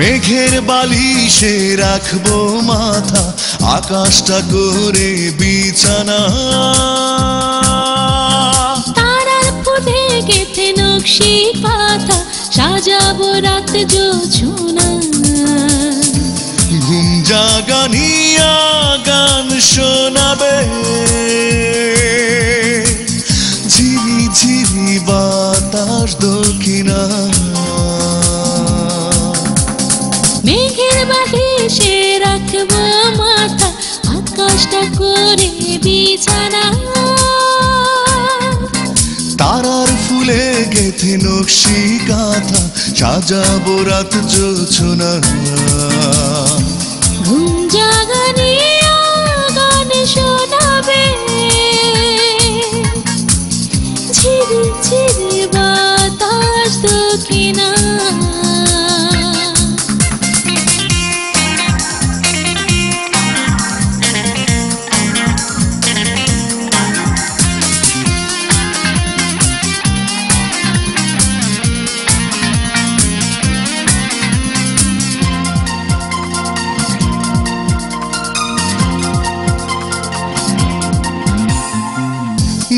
মেঘের বালিশে রাখবো মাথা, আকাশটা করে বিছানা। তারার ফুলে গেথে নকশি কাঁথা, সাজাবো রাত জোছনা। ঘুম জাগানিয়া গান শোনাবে, ঝিরি ঝিরি বাতাস দক্ষিণা। মেঘের বালিশে রাখবো মাথা, আকাশটা করে বিছানা। তারার ফুলে গেথে নকশি কাঁথা, সাজাবো রাত জোছনা। ঘুম জাগানিয়া গান শোনাবে, ঝিরি ঝিরি বাতাস দক্ষিণা।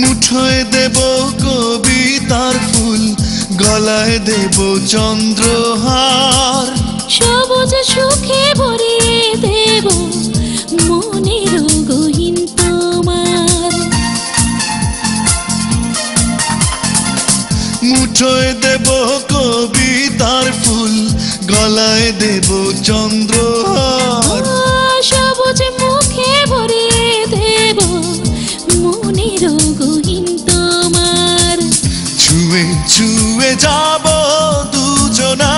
মুঠোয় দেব কবিতার ফুল, গলায় দেব চন্দ্রহার। সবুজ সুখে ভরিয়ে দেব মনের গহীন তোমার। মুঠোয় দেব কবিতার ফুল, গলায় দেব চন্দ্রহার। সবুজ মুখে ভরিয়ে দেব মনের গহীন তোমার। ছুঁয়ে ছুঁয়ে যাব দুজনা,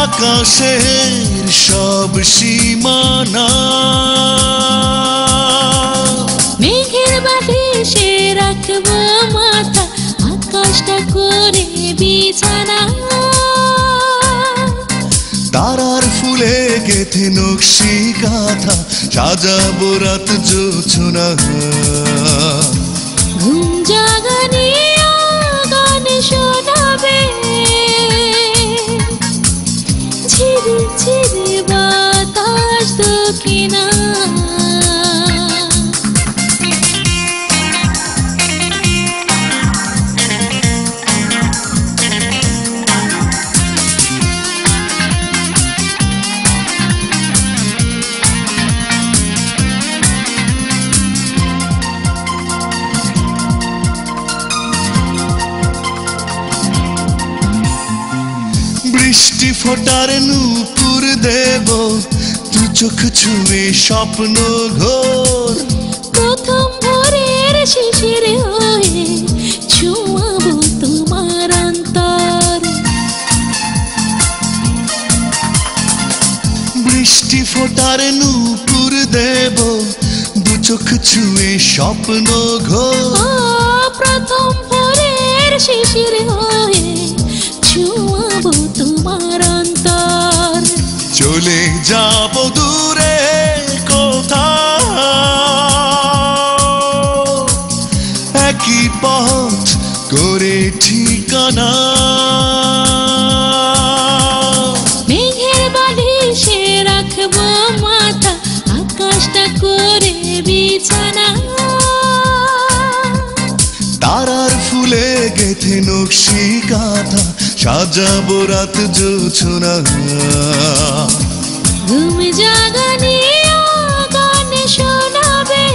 আকাশের সব সীমানা। মেঘের বালিশে রাখবো মাথা, আকাশটা করে বিছানা। তারার ফুলে গেথে নকশি কাঁথা, সাজাবো রাত জোছনা। ঘুম জাগানিয়া গান শোনাবে, ঝিরি ঝিরি বাতাস দক্ষিণা। বৃষ্টি ফোটার নূপুর দেব, দু চোখ ছুঁয়ে স্বপ্ন ঘোর। প্রথম ভোরের শিশির হয়ে ছুঁয়াবো তোমার অন্তর। বৃষ্টি ফোটার নূপুর দেব, দু চোখ ছুঁয়ে স্বপ্ন ঘোর। প্রথম ভোরের শিশির হয়ে ছুঁয়াবো তোমার অন্তর। চলে যাব দূরে কোথাও, একই পথ করে ঠিকানা। মেঘের বালিশে রাখবো মাথা, আকাশটা করে বিছানা। তারার ফুলে গেথে নকশি কাঁথা, সাজাবো রাত জোছনা। ঘুম জাগানিয়া গান শোনাবে,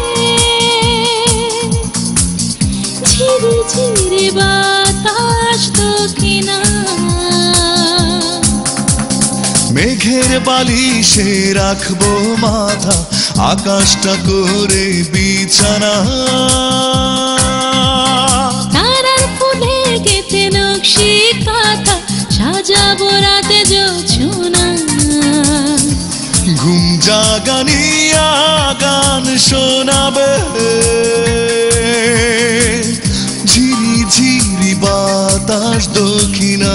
ঝিরি ঝিরি বাতাস দক্ষিণা। মেঘের বালিশে রাখবো মাথা, আকাশটা করে বিছানা। তারার ফুলে গেথে নকশি কাঁথা, সাজাবো রাতে জোছনা। ঘুম জাগানিয়া গান শোনাবে, ঝিরি ঝিরি বাতাস দক্ষিণা।